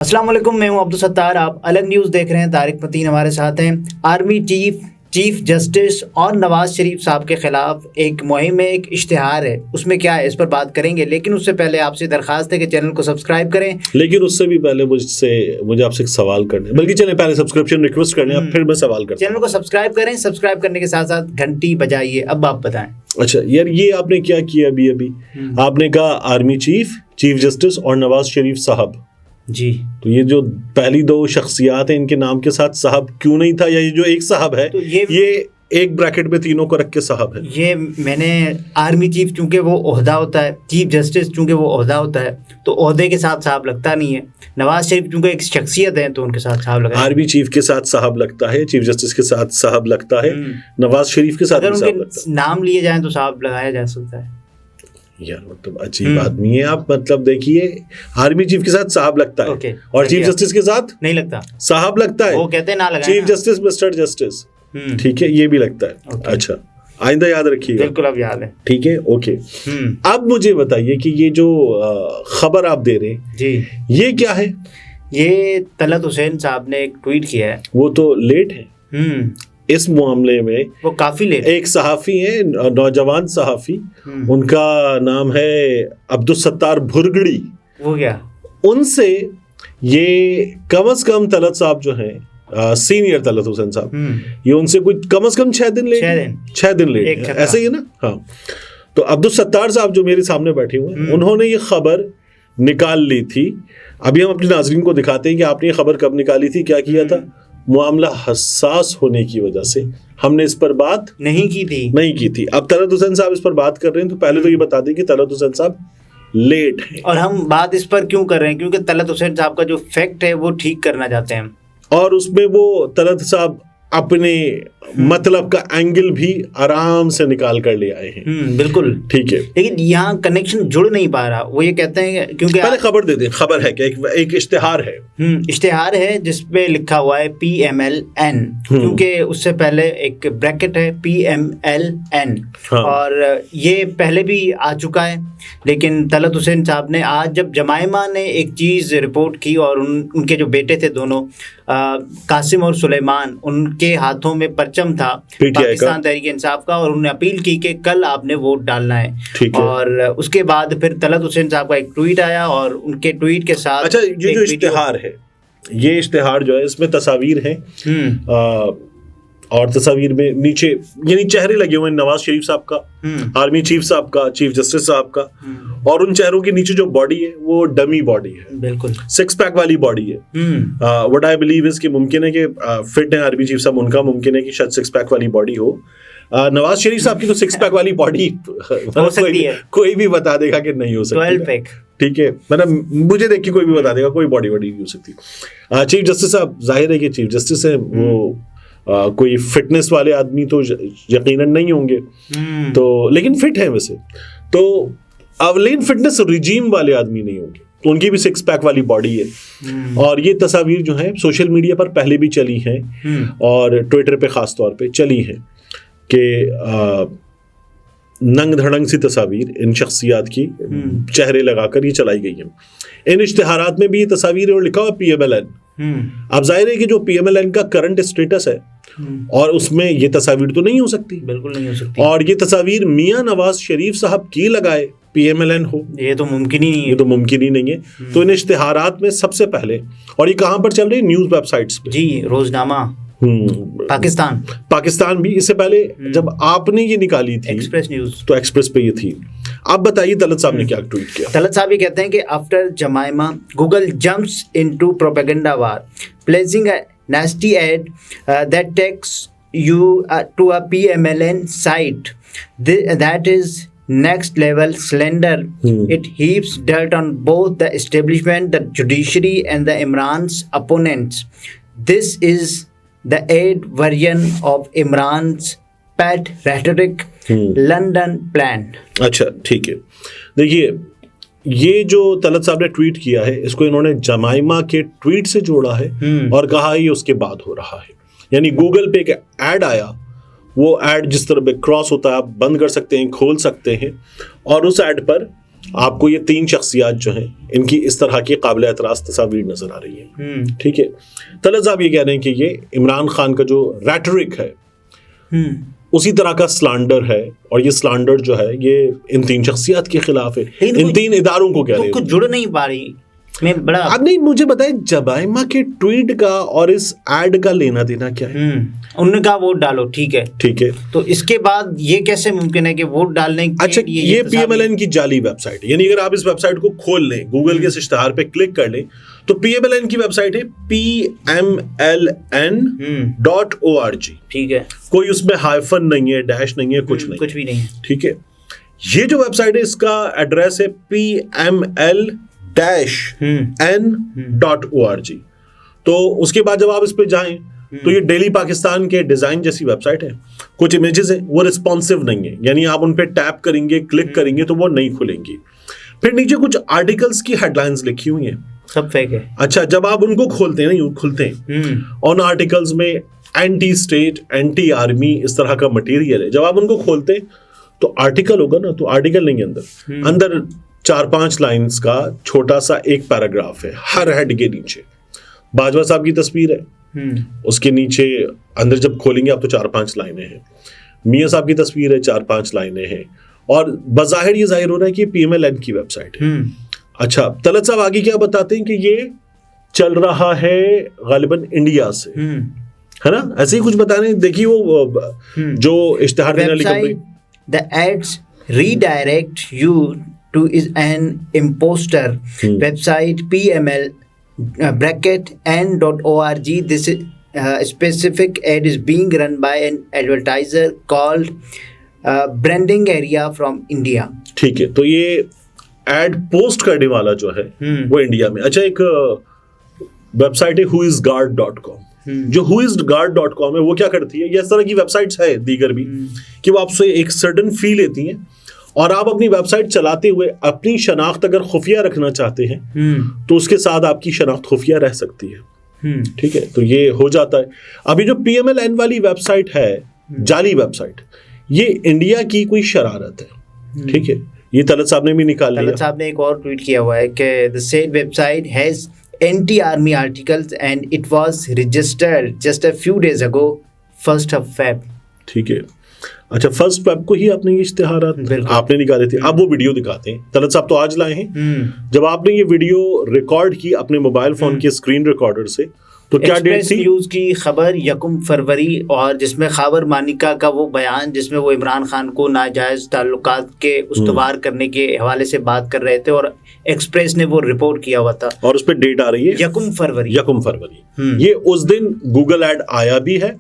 अस्सलाम वालेकुम, मैं हूं अब्दुल सत्तार। आप अलग न्यूज़ देख रहे हैं। तारिक मतीन हमारे साथ हैं। आर्मी चीफ जस्टिस और नवाज शरीफ साहब के खिलाफ एक मुहिम में एक इश्तिहार है, उसमें क्या है इस पर बात करेंगे। लेकिन उससे पहले आपसे दरखास्त है कि चैनल को सब्सक्राइब करें। लेकिन उससे भी पहले मुझे आपसे एक सवाल करने, बल्कि चलें पहले सब्सक्रिप्शन रिक्वेस्ट करने, अब फिर मैं सवाल करता हूं। चैनल को सब्सक्राइब करें, सब्सक्राइब करने के साथ साथ घंटी बजाइए। अब आप बताएं। अच्छा यार, ये आपने क्या किया अभी आपने कहा आर्मी चीफ जस्टिस और नवाज शरीफ साहब जी। तो ये जो पहली दो शख्सियात हैं, इनके नाम के साथ साहब क्यों नहीं था, या ये जो एक साहब है तो ये एक ब्रैकेट में तीनों को रख के साहब है। ये मैंने आर्मी चीफ चूंकि वो ओहदा होता है, चीफ जस्टिस चूंकि वो ओहदा होता है, तो ओहदे के साथ साहब लगता नहीं है। नवाज शरीफ चूंकि एक शख्सियत है तो उनके साथ साहब लगा। आर्मी चीफ के साथ साहब लगता है, चीफ जस्टिस के साथ साहब लगता है, नवाज शरीफ के साथ अगर भी साहब उनके लगता है। नाम लिए जाएं तो साहब लगाया जा सकता है। यार मतलब अजीब आदमी है आप। मतलब देखिए, आर्मी चीफ के साथ साहब लगता है ओके। और चीफ जस्टिस के साथ नहीं लगता, साहब लगता है। वो कहते हैं ना लगाए चीफ ना। जस्टिस मिस्टर जस्टिस, ठीक है, ये भी लगता है। ओके। अच्छा, आइंदा याद रखिएगा। बिल्कुल, अब याद है। ठीक है, ओके। अब मुझे बताइए कि ये जो खबर आप दे रहे हैं जी, ये क्या है? ये तलत हुसैन साहब ने एक ट्वीट किया है। वो तो लेट है इस मामले में। वो काफी लेट। एक सहाफी है, नौजवान सहाफी, उनका नाम है अब्दुल सत्तार भुरगड़ी। वो क्या? उनसे ये कम से कम तलत साहब जो हैं, सीनियर तलत हुसैन साहब, ये उनसे कुछ कम से कम 6 दिन लेट। 6 दिन लेट, ऐसे ही है ना। हाँ, तो अब्दुल सत्तार साहब जो मेरे सामने बैठे हुए हैं, उन्होंने ये खबर निकाल ली थी। अभी हम अपने नाज़रीन को दिखाते हैं कि आपने ये खबर कब निकाली थी, क्या किया था। मामला हसास होने की वजह से हमने इस पर बात नहीं की थी। अब तलत हुसैन साहब इस पर बात कर रहे हैं, तो पहले तो ये बता दें कि तलत हुसैन साहब लेट है। और हम बात इस पर क्यों कर रहे हैं? क्योंकि तलत हुसैन साहब का जो फैक्ट है वो ठीक करना चाहते हैं हम। और उसमें वो तलत साहब अपने मतलब का एंगल भी आराम से निकाल कर ले आए हैं। बिल्कुल ठीक है, लेकिन यहाँ कनेक्शन जुड़ नहीं पा रहा। वो ये कहते हैं क्योंकि पहले खबर दे दें। खबर है क्या? एक इश्तिहार है। इश्तिहार है जिसपे लिखा हुआ है PMLN, क्योंकि उससे पहले एक ब्रैकेट है PMLN। हाँ। और ये पहले भी आ चुका है, लेकिन तलत हुसैन साहब ने आज जब जमाइमा ने एक चीज़ रिपोर्ट की और उनके जो बेटे थे दोनों, कासिम और सुलेमान, उनके हाथों में परचम था पाकिस्तान तहरीक इंसाफ का, और उन्होंने अपील की कि कल आपने वोट डालना है। और उसके बाद फिर तलत हुसैन साहब का एक ट्वीट आया और उनके ट्वीट के साथ अच्छा, ये जो इश्तिहार है, ये इश्तिहार जो है इसमें तस्वीर है, और तस्वीर में नीचे यानी चेहरे लगे हुए हैं नवाज शरीफ साहब का, आर्मी चीफ साहब का, चीफ जस्टिस साहब का, और उन चेहरों के नीचे जो बॉडी है वो डमी बॉडी है, बिल्कुल 6 पैक वाली बॉडी है। व्हाट आई बिलीव इज कि मुमकिन है कि फिट है आर्मी चीफ साहब, उनका मुमकिन है कि शायद 6 पैक वाली बॉडी हो। नवाज शरीफ साहब की तो 6 पैक वाली बॉडी हो सकती है, कोई भी बता देगा कि नहीं हो सकती। 12 पैक, ठीक है, मतलब मुझे देख के कोई भी बता देगा कोई बॉडी नहीं हो सकती। चीफ जस्टिस साहब, जाहिर है कि चीफ जस्टिस है, वो कोई फिटनेस वाले आदमी तो यकीनन नहीं होंगे, तो लेकिन फिट है वैसे तो। अब लेकिन फिटनेस रिजीम वाले आदमी नहीं होंगे, तो उनकी भी 6 पैक वाली बॉडी है। और ये तस्वीर जो है सोशल मीडिया पर पहले भी चली हैं और ट्विटर पे खास तौर पे चली हैं कि नंग धड़ंग सी तस्वीर इन शख्सियात की चेहरे लगाकर ये चलाई गई हैं। इन इश्तिहारात में भी ये तस्वीर और लिखा हुआ PMLN। अब जाहिर है कि जो PMLN का करंट स्टेटस है और उसमें ये तस्वीर तो नहीं हो सकती, बिल्कुल नहीं हो सकती। और ये तस्वीर मियां नवाज शरीफ साहब की लगाए PMLN हो, ये तो मुमकिन ही नहीं है। ये तो मुमकिन ही नहीं है। तो इन इश्तिहारात में सबसे पहले, और ये कहाँ पर चल रही है? न्यूज़ वेबसाइट्स पे जी, रोजनामा पाकिस्तान भी। इससे पहले जब आपने ये निकाली थी एक्सप्रेस न्यूज़, तो एक्सप्रेस पे ये थी। आप बताइए तलत साहब ने क्या ट्वीट किया। तलत साहब ये कहते हैं कि after जमाइमा Google jumps into propaganda war, placing a nasty ad that takes you to a PMLN site that is next level slender. It heaps dirt on both the establishment, the judiciary, and the Imran's opponents. This is the ad version of Imran's pet rhetoric London plan. अच्छा, ठीक है। देखिए, ये जो तलत साहब ने tweet किया है, इसको इन्होंने जमाइमा के ट्वीट से जोड़ा है और कहा ये उसके बाद हो रहा है। यानी गूगल पे एक ऐड आया, वो ऐड जिस तरह क्रॉस होता है आप बंद कर सकते हैं, खोल सकते हैं, और उस ऐड पर आपको ये 3 शख्सियात जो हैं इनकी इस तरह की काबिल एतराज़ तस्वीर नजर आ रही है। ठीक है, तलत साहब ये कह रहे हैं कि ये इमरान खान का जो रेटरिक है उसी तरह का स्लैंडर है, और ये स्लैंडर जो है ये इन 3 शख्सियात के खिलाफ है, इन 3 इदारों को कह रहे हैं। कुछ जुड़ नहीं पा रही मैं बड़ा। अब नहीं, मुझे बताएं जमाइमा के ट्वीट का और इस एड का लेना देना क्या है? उन्होंने कहा वोट डालो, ठीक है, तो इसके बाद ये कैसे मुमकिन है कि वोट डालने के अच्छा ये PMLN की जाली वेबसाइट है, यानी अगर आप इस वेबसाइट को खोल लें, गूगल के इस इश्तिहार पे क्लिक कर लें, तो PMLN की वेबसाइट है PMLN.org। ठीक है, कोई उसमें हाइफन नहीं है, डैश नहीं है, कुछ भी नहीं है। ठीक है, ये जो वेबसाइट है इसका एड्रेस है PML-N.org। तो उसके बाद जब आप इस पे जाएं तो ये डेली पाकिस्तान के डिजाइन जैसी वेबसाइट है। कुछ इमेजेस हैं वो रिस्पॉन्सिव नहीं है, यानी आप उन पे टैप करेंगे, क्लिक करेंगे तो वो नहीं खुलेंगी। फिर नीचे कुछ आर्टिकल्स की हेडलाइंस लिखी हुई हैं, सब फेक है। अच्छा, जब आप उनको खोलते हैं ना, यूं खुलते हैं, उन आर्टिकल्स में एंटी स्टेट, एंटी आर्मी इस तरह का मटेरियल है। जब आप उनको खोलते हैं तो आर्टिकल होगा ना, तो आर्टिकल नहीं है अंदर 4-5 लाइन्स का छोटा सा एक पैराग्राफ है। हर हेड के नीचे बाजवा साहब की तस्वीर है, उसके नीचे अंदर जब खोलेंगे आप तो 4-5 लाइनें हैं। मियां साहब की तस्वीर है, 4-5 लाइनें हैं, और बज़ाहिर ये जाहिर हो रहा है कि PMLN की वेबसाइट है। अच्छा, तलत साहब आगे क्या बताते हैं कि ये चल रहा है गालिबन इंडिया से, है ना, ऐसे ही कुछ बता रहे हैं। देखिए वो जो इश्तिहार देने वाली company, the ads redirect you to is an imposter website PML-N.org. This specific ad is being run by an advertiser called Branding Area from India. ठीक है, तो ये एड पोस्ट करने वाला जो है वो इंडिया में। अच्छा, एक वेबसाइट है whoisguard.com। जो whoisguard.com है वो क्या करती है, ये इस तरह की वेबसाइट्स है दीगर भी, कि वो आपसे एक सर्टन फी लेती हैं, और आप अपनी वेबसाइट चलाते हुए अपनी शनाख्त अगर खुफिया रखना चाहते हैं तो उसके साथ आपकी शनाख्त खुफिया रह सकती है। ठीक है, तो ये हो जाता है। अभी जो PMLN वाली वेबसाइट है, जाली वेबसाइट, ये इंडिया की कोई शरारत है। ठीक है, ये तलत साहब ने भी निकाल लिया। तलत साहब ने एक और ट्वीट किया हुआ है कि the said website has anti army articles and it was registered just a few days ago 1 Feb। ठीक है, अच्छा, 1 Feb को ही आपने ये इश्तिहारात आपने निकाले थे। अब वो वीडियो दिखाते हैं। तलत साहब तो आज लाए हैं। जब आपने ये वीडियो रिकॉर्ड की अपने मोबाइल फोन के स्क्रीन रिकॉर्डर से, तो क्या डेट थी? न्यूज़ की खबर 1 फरवरी, और जिसमें खबर मानिका का वो बयान जिसमें वो इमरान खान को नाजायज ताल्लुकात के उस्तवार करने के हवाले से बात कर रहे थे, और एक्सप्रेस ने वो रिपोर्ट किया हुआ था, और उस पर डेट आ रही है 1 फरवरी। 1 फरवरी ये उस दिन गूगल ऐड आया भी है।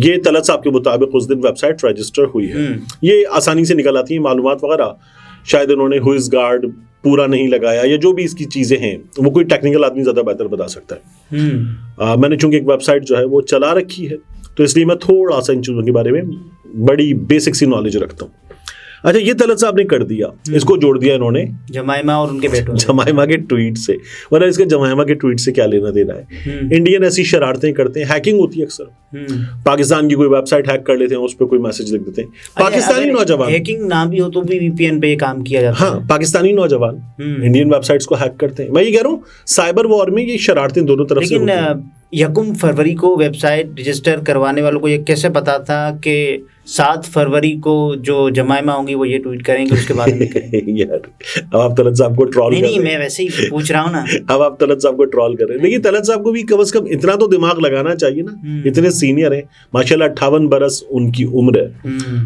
ये तलत साहब के मुताबिक उस दिन वेबसाइट रजिस्टर हुई है। ये आसानी से निकल आती है मालूमात वगैरह। शायद उन्होंने whoisguard पूरा नहीं लगाया, या जो भी इसकी चीजें हैं वो कोई टेक्निकल आदमी ज्यादा बेहतर बता सकता है। मैंने चूंकि एक वेबसाइट जो है वो चला रखी है, तो इसलिए मैं थोड़ा सा इन चीजों के बारे में बड़ी बेसिक सी नॉलेज रखता हूँ। अच्छा, ये तलत साहब ने कर दिया, इसको जोड़ दिया इन्होंने जमाइमा और उनके बेटों, जमाइमा के ट्वीट से। वरना इसके जमाइमा के ट्वीट से क्या लेना देना है? इंडियन ऐसी शरारतें करते हैं, हैकिंग होती है अक्सर। पाकिस्तान की कोई वेबसाइट हैक कर लेते हैं, उस पर कोई मैसेज लिख देते हैं। पाकिस्तानी नौजवान, हैकिंग ना भी हो तो भी VPN पे काम किया जाता है। हाँ, पाकिस्तानी नौजवान इंडियन वेबसाइट्स को हैक करते हैं। मैं ये कह रहा हूँ, साइबर वॉर में ये शरारतें दोनों तरफ से होती हैं। 1 फरवरी को वेबसाइट रजिस्टर करवाने वालों को ये कैसे पता था कि 7 फरवरी को जो जमाइमा होंगी वो ये ट्वीट करेंगे, उसके बाद में करेंगे? यार, अब आप तलत साहब को ट्रोल कर रहे हैं। नहीं, मैं वैसे ही पूछ रहा हूँ ना। अब आप तलत साहब को ट्रोल कर रहे हैं। देखिए, तलत साहब को भी कम से कम इतना तो दिमाग लगाना चाहिए ना, इतने सीनियर हैं, माशाल्लाह 58 बरस उनकी उम्र है,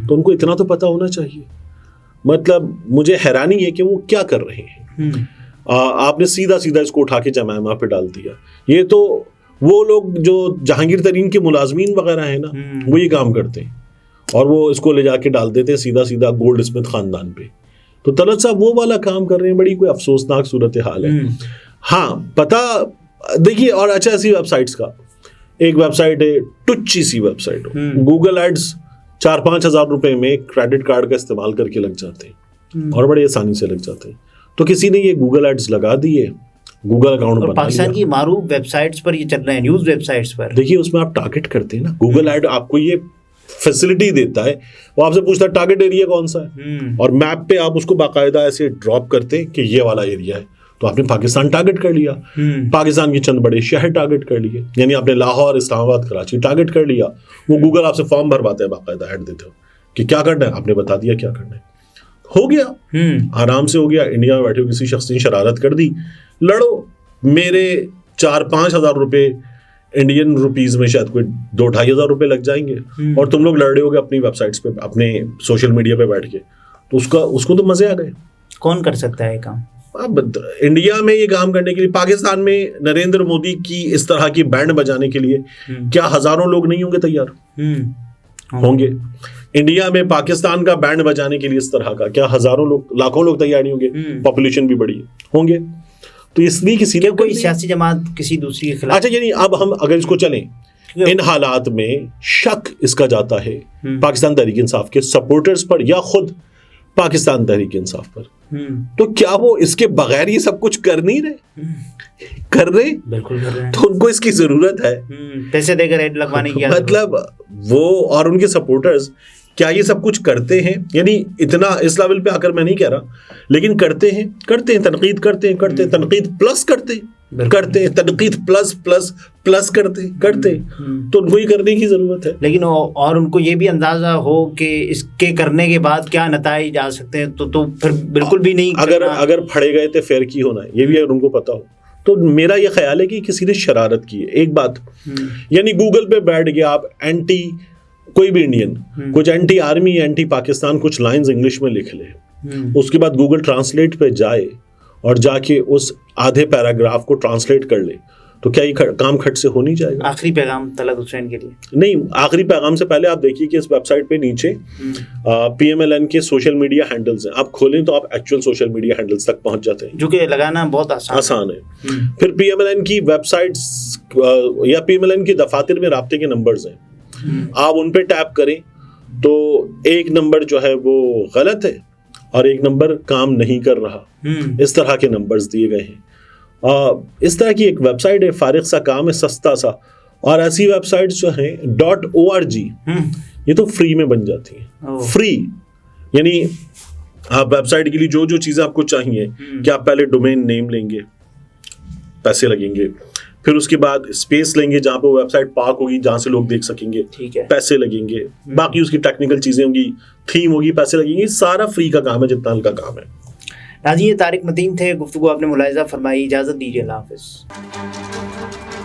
तो उनको इतना तो पता होना चाहिए। मतलब मुझे हैरानी है कि वो क्या कर रहे हैं। आपने सीधा सीधा इसको उठा के जमाइमा पे डाल दिया। ये तो वो लोग जो जहांगीर तरीन के मुलाजमीन वगैरह हैं ना, वो ये काम करते हैं, और वो इसको ले जाके डाल देते हैं सीधा सीधा गोल्ड स्मिथ खानदान पे। तो तलत साहब वो वाला काम कर रहे हैं। बड़ी कोई अफसोसनाक सूरत हाल है। हाँ, पता देखिए। और अच्छा, ऐसी वेबसाइट्स का एक वेबसाइट है, टुच्ची सी वेबसाइट, गूगल एड्स 4-5 हज़ार रुपए में क्रेडिट कार्ड का इस्तेमाल करके लग जाते हैं, और बड़ी आसानी से लग जाते हैं। तो किसी ने ये गूगल एड्स लगा दिए, गूगल अकाउंट बना लिया। पाकिस्तान की मारूफ वेबसाइट्स पर ये चल रहे हैं, न्यूज़ वेबसाइट्स पर। देखिए, उसमें आप टारगेट करते हैं ना, गूगल ऐड आपको ये फैसिलिटी देता है, वो आपसे पूछता है टारगेट एरिया कौन सा है, और मैप पे आप उसको बाकायदा ऐसे ड्रॉप करते हैं कि ये वाला एरिया है, तो आपने पाकिस्तान टारगेट कर लिया, पाकिस्तान के चंद बड़े शहर टारगेट कर लिए, यानी आपने लाहौर, इस्लामाबाद, कराची टारगेट कर लिया। वो गूगल आपसे फॉर्म भरवाता है, बाकायदा ऐड देते हो कि क्या करना है, आपने बता दिया क्या करना है, हो गया, आराम से हो गया। इंडिया में बैठे हो, किसी शख्स ने शरारत कर दी, लड़ो, मेरे 4-5 हज़ार रुपए इंडियन रुपीज में शायद कोई 2-2.5 हज़ार रुपए लग जाएंगे, और तुम लोग लड़ रहे होगे अपनी वेबसाइट्स पे, अपने सोशल मीडिया पे बैठ के, तो उसको तो मजे आ गए। कौन कर सकता है काम? अब इंडिया में ये काम करने के लिए, पाकिस्तान में नरेंद्र मोदी की इस तरह की बैंड बजाने के लिए क्या हजारों लोग नहीं होंगे तैयार? होंगे। इंडिया में पाकिस्तान का बैंड बजाने के लिए इस तरह का क्या हजारों लोग, लाखों लोग तैयार नहीं होंगे? पॉपुलेशन भी बड़ी होंगे, तो इसलिए किसी ने कोई सियासी जमात किसी दूसरी के खिलाफ। अच्छा, यानी अब हम अगर इसको चलें, इन हालात में शक इसका जाता है पाकिस्तान तहरीक इंसाफ के सपोर्टर्स पर या खुद पाकिस्तान तहरीक इंसाफ पर, तो क्या वो इसके बगैर ये सब कुछ कर नहीं रहे? कर रहे, बिल्कुल कर रहे हैं। तो उनको इसकी जरूरत है, पैसे देकर ऐड लगवाने की, मतलब वो और उनके सपोर्टर्स क्या ये सब कुछ करते हैं? यानी इतना इस लेवल पे आकर मैं नहीं कह रहा, लेकिन करते हैं, तनकीद करते हैं, तनकीद प्लस करते हैं, तनकीद प्लस करते, तो उनको ही करने की जरूरत है। लेकिन और उनको ये भी अंदाजा हो कि इसके करने के बाद क्या नताइज आ सकते हैं, तो फिर बिल्कुल भी नहीं। अगर फड़े गए तो फेर की होना है, ये भी अगर उनको पता हो, तो मेरा ये ख्याल है कि किसी ने शरारत की है। एक बात, यानी गूगल पे बैठ गया आप, एंटी कोई भी इंडियन कुछ एंटी आर्मी, एंटी पाकिस्तान कुछ लाइंस इंग्लिश में लिख ले, उसके बाद गूगल ट्रांसलेट पे जाए और जाके उस आधे पैराग्राफ को ट्रांसलेट कर ले, तो क्या ये काम खट से हो नहीं जाएगा? आखिरी पैगाम तलत हुसैन के लिए नहीं, आखिरी पैगाम से पहले आप देखिए कि इस वेबसाइट पे नीचे PMLN के सोशल मीडिया हैंडल्स हैं, आप खोलें तो आप एक्चुअल सोशल मीडिया हैंडल्स तक पहुंच जाते हैं, जो कि लगाना बहुत आसान है। फिर PMLN की वेबसाइट्स या PMLN की दफातर में राब्ते के नंबर्स हैं, आप उन पे टैप करें तो एक नंबर जो है वो गलत है और एक नंबर काम नहीं कर रहा, इस तरह के नंबर्स दिए गए हैं। इस तरह की एक वेबसाइट है, फारिग सा काम है, सस्ता सा, और ऐसी वेबसाइट्स जो हैं .org ये तो फ्री में बन जाती हैं, फ्री, यानी आप वेबसाइट के लिए जो जो चीज़ें आपको चाहिए कि आप पहले डोमेन नेम लेंगे, पैसे लगेंगे, फिर उसके बाद स्पेस लेंगे जहाँ पे वेबसाइट पार्क होगी, जहाँ से लोग देख सकेंगे, पैसे लगेंगे, बाकी उसकी टेक्निकल चीजें होंगी, थीम होगी, पैसे लगेंगे, सारा फ्री का काम है, जितना हल्का काम है। नाज़रीन, ये तारिक मतीन थे, गुफ्तगू आपने मुलाहिज़ा फरमाई। इजाज़त दीजिए, अल्लाह हाफ़िज़।